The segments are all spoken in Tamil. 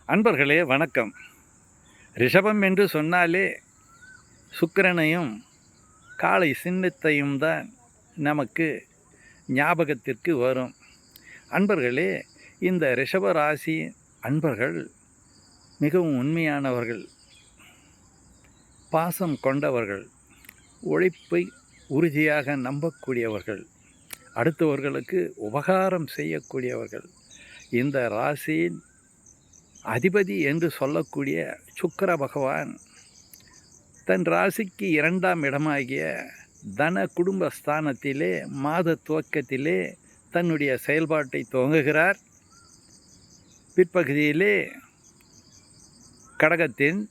அன்பர்களே வணக்கம். ரிஷபம் என்று சொன்னாலே சுக்கிரனையும் காளை சின்னத்தையும் தான் நமக்கு ஞாபகத்திற்கு வரும். அன்பர்களே, இந்த ரிஷப ராசி அன்பர்கள் மிகவும் உண்மையானவர்கள், பாசம் கொண்டவர்கள், உழைப்பை உறுதியாக நம்பக்கூடியவர்கள், அடுத்தவர்களுக்கு உபகாரம் செய்யக்கூடியவர்கள். இந்த ராசியின் அதிபதி என்று சொல்லக்கூடிய சுக்கிர பகவான் தன் ராசிக்கு 2ஆம் இடமாகிய தன குடும்பஸ்தானத்திலே மாத துவக்கத்திலே தன்னுடைய செயல்பாட்டை துவங்குகிறார். பிற்பகுதியிலே கடகத்தின்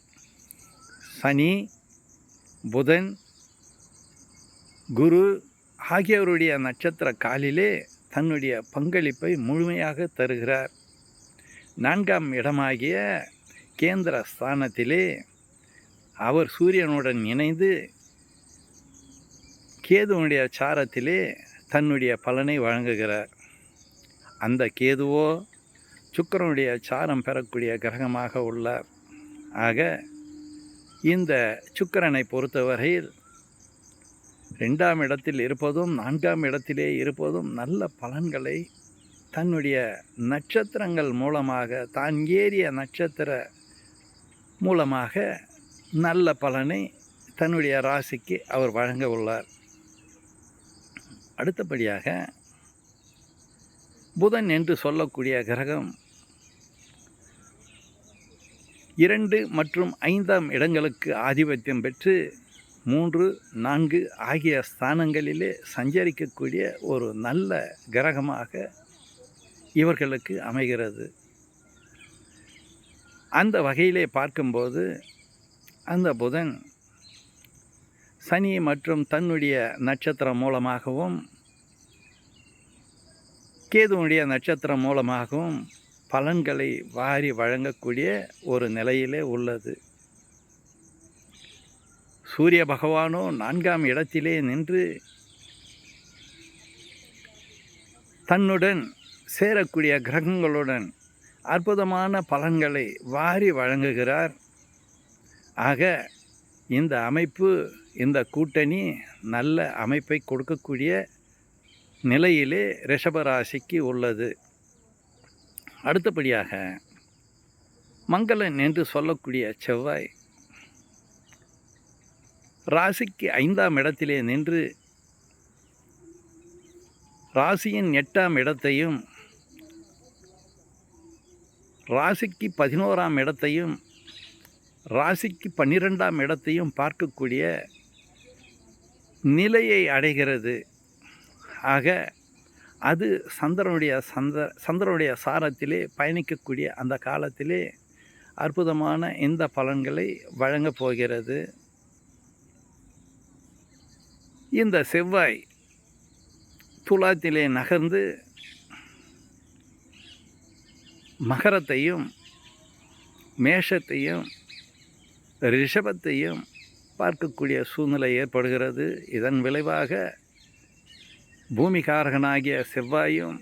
சனி, புதன், குரு ஆகியோருடைய நட்சத்திர காலிலே தன்னுடைய பங்களிப்பை முழுமையாக தருகிறார். 4ஆம் இடமாகிய கேந்திர ஸ்தானத்திலே அவர் சூரியனுடன் இணைந்து கேதுவனுடைய சாரத்திலே தன்னுடைய பலனை வழங்குகிறார். அந்த கேதுவோ சுக்கிரனுடைய சாரம் பெறக்கூடிய கிரகமாக உள்ளார். ஆக இந்த சுக்கிரனை பொறுத்தவரையில் 2ஆம் இடத்தில் இருப்பதும் 4ஆம் இடத்திலே இருப்பதும் நல்ல பலன்களை தன்னுடைய நட்சத்திரங்கள் மூலமாக, தான் ஏறிய நட்சத்திர மூலமாக நல்ல பலனை தன்னுடைய ராசிக்கு அவர் வழங்க உள்ளார். அடுத்தபடியாக புதன் என்று சொல்லக்கூடிய கிரகம் 2 மற்றும் 5ஆம் இடங்களுக்கு ஆதிபத்தியம் பெற்று 3, 4 ஆகிய ஸ்தானங்களிலே சஞ்சரிக்கக்கூடிய ஒரு நல்ல கிரகமாக இவர்களுக்கு அமைகிறது. அந்த வகையிலே பார்க்கும்போது அந்த புதன் சனி மற்றும் தன்னுடைய நட்சத்திரம் மூலமாகவும் கேதுவுடைய நட்சத்திரம் மூலமாகவும் பலன்களை வாரி வழங்கக்கூடிய ஒரு நிலையிலே உள்ளது. சூரிய பகவானோ 4ஆம் இடத்திலே நின்று தன்னுடன் சேரக்கூடிய கிரகங்களுடன் அற்புதமான பலன்களை வாரி வழங்குகிறார். ஆக இந்த அமைப்பு, இந்த கூட்டணி நல்ல அமைப்பை கொடுக்கக்கூடிய நிலையிலே ரிஷபராசிக்கு உள்ளது. அடுத்தபடியாக மங்களன் என்று சொல்லக்கூடிய செவ்வாய் ராசிக்கு 5ஆம் இடத்திலே நின்று ராசியின் 8ஆம் இடத்தையும் ராசிக்கு 11ஆம் இடத்தையும் ராசிக்கு 12ஆம் இடத்தையும் பார்க்கக்கூடிய நிலையை அடைகிறது. ஆக அது சந்திரனுடைய சாரத்திலே பயணிக்கக்கூடிய அந்த காலத்திலே அற்புதமான இந்த பலன்களை வழங்கப் போகிறது. இந்த செவ்வாய் துலாத்திலே நகர்ந்து மகரத்தையும் மேஷத்தையும் ரிஷபத்தையும் பார்க்கக்கூடிய சூழ்நிலை ஏற்படுகிறது. இதன் விளைவாக பூமிகாரகனாகிய செவ்வாயும்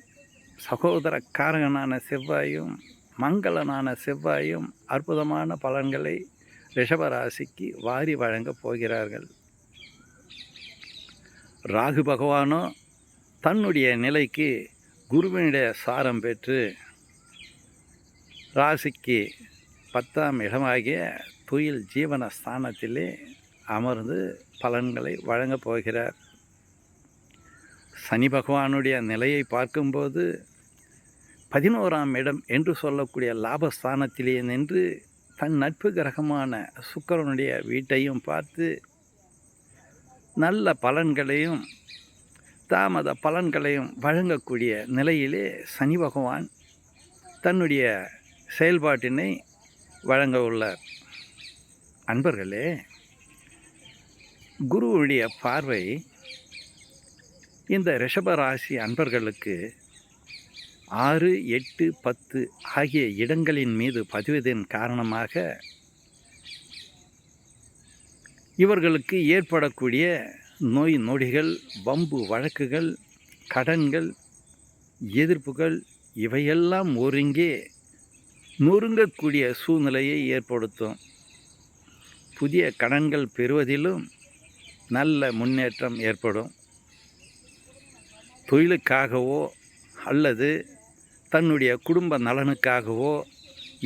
சகோதர காரகனான செவ்வாயும் மங்களனான செவ்வாயும் அற்புதமான பலன்களை ரிஷபராசிக்கு வாரி வழங்கப் போகிறார்கள். ராகு பகவானோ தன்னுடைய நிலைக்கு குருவினுடைய சாரம் பெற்று ராசிக்கு 10ஆம் இடமாகிய துயில் ஜீவன ஸ்தானத்திலே அமர்ந்து பலன்களை வழங்கப் போகிறார். சனி பகவானுடைய நிலையை பார்க்கும்போது 11ஆம் இடம் என்று சொல்லக்கூடிய லாபஸ்தானத்திலே நின்று தன் நட்பு கிரகமான சுக்கிரனுடைய வீட்டையும் பார்த்து நல்ல பலன்களையும் தாமத பலன்களையும் வழங்கக்கூடிய நிலையிலே சனி பகவான் தன்னுடைய செயல்பாட்டினை வழங்க உள்ளார். அன்பர்களே, குருவுடைய பார்வை இந்த ரிஷபராசி அன்பர்களுக்கு 6, 8, 10 ஆகிய இடங்களின் மீது பதிவதன் காரணமாக இவர்களுக்கு ஏற்படக்கூடிய நோய் நொடிகள், வம்பு வழக்குகள், கடன்கள், எதிர்ப்புகள் இவையெல்லாம் ஒருங்கே நொறுங்கக்கூடிய சூழ்நிலையை ஏற்படுத்தும். புதிய கடன்கள் பெறுவதிலும் நல்ல முன்னேற்றம் ஏற்படும். தொழிலுக்காகவோ அல்லது தன்னுடைய குடும்ப நலனுக்காகவோ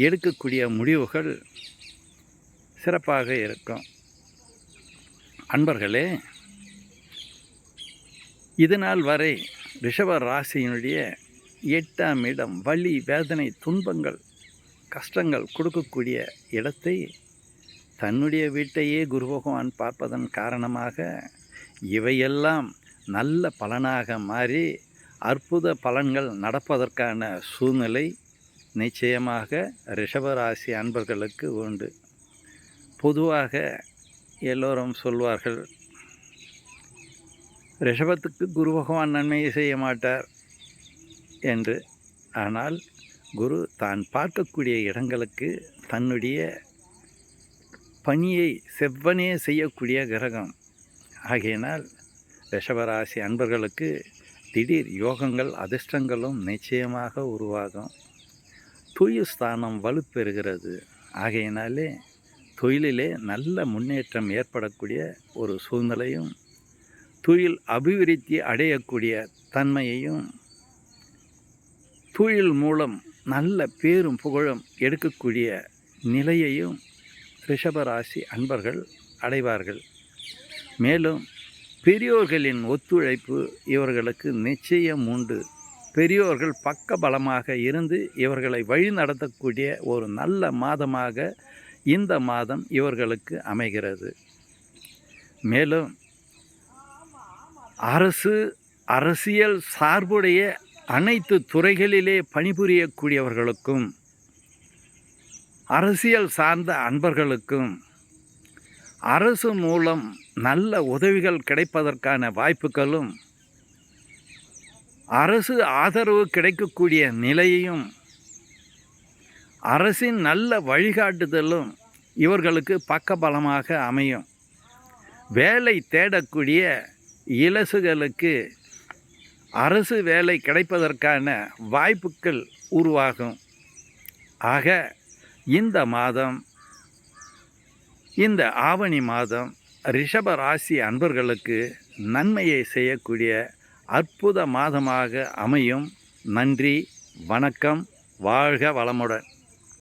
எடுக்கக்கூடிய முடிவுகள் சிறப்பாக இருக்கும். அன்பர்களே, இதுநாள் வரை ரிஷப ராசியினுடைய 8ஆம் இடம் வலி, வேதனை, துன்பங்கள், கஷ்டங்கள் கொடுக்கக்கூடிய இடத்தை தன்னுடைய வீட்டையே குரு பகவான் பார்ப்பதன் காரணமாக இவையெல்லாம் நல்ல பலனாக மாறி அற்புத பலன்கள் நடப்பதற்கான சூழ்நிலை நிச்சயமாக ரிஷபராசி அன்பர்களுக்கு உண்டு. பொதுவாக எல்லோரும் சொல்வார்கள், ரிஷபத்துக்கு குரு பகவான் நன்மையை செய்ய மாட்டார் என்று. ஆனால் குரு தான் பார்க்கக்கூடிய இடங்களுக்கு தன்னுடைய பணியை செவ்வனே செய்யக்கூடிய கிரகம். ஆகையினால் ரிஷபராசி அன்பர்களுக்கு திடீர் யோகங்கள் அதிர்ஷ்டங்களும் நிச்சயமாக உருவாகும். தொழில் ஸ்தானம் வலுப்பெறுகிறது. ஆகையினாலே தொழிலிலே நல்ல முன்னேற்றம் ஏற்படக்கூடிய ஒரு சூழ்நிலையும் தொழில் அபிவிருத்தி அடையக்கூடிய தன்மையையும் தொழில் மூலம் நல்ல பேரும் புகழும் எடுக்கக்கூடிய நிலையையும் ரிஷபராசி அன்பர்கள் அடைவார்கள். மேலும் பெரியோர்களின் ஒத்துழைப்பு இவர்களுக்கு நிச்சயம் உண்டு. பெரியோர்கள் பக்கபலமாக இருந்து இவர்களை வழி நடத்தக்கூடிய ஒரு நல்ல மாதமாக இந்த மாதம் இவர்களுக்கு அமைகிறது. மேலும் அரசியல் சார்புடைய அனைத்து துறைகளிலே பணிபுரியக்கூடியவர்களுக்கும் அரசியல் சார்ந்த அன்பர்களுக்கும் அரசு மூலம் நல்ல உதவிகள் கிடைப்பதற்கான வாய்ப்புகளும் அரசு ஆதரவு கிடைக்கக்கூடிய நிலையையும் அரசின் நல்ல வழிகாட்டுதலும் இவர்களுக்கு பக்கபலமாக அமையும். வேலை தேடக்கூடிய இலசுகளுக்கு அரசு வேலை கிடைப்பதற்கான வாய்ப்புகள் உருவாகும். ஆக இந்த மாதம், இந்த ஆவணி மாதம் ரிஷப ராசி அன்பர்களுக்கு நன்மையை செய்யக்கூடிய அற்புத மாதமாக அமையும். நன்றி, வணக்கம், வாழ்க வளமுடன்.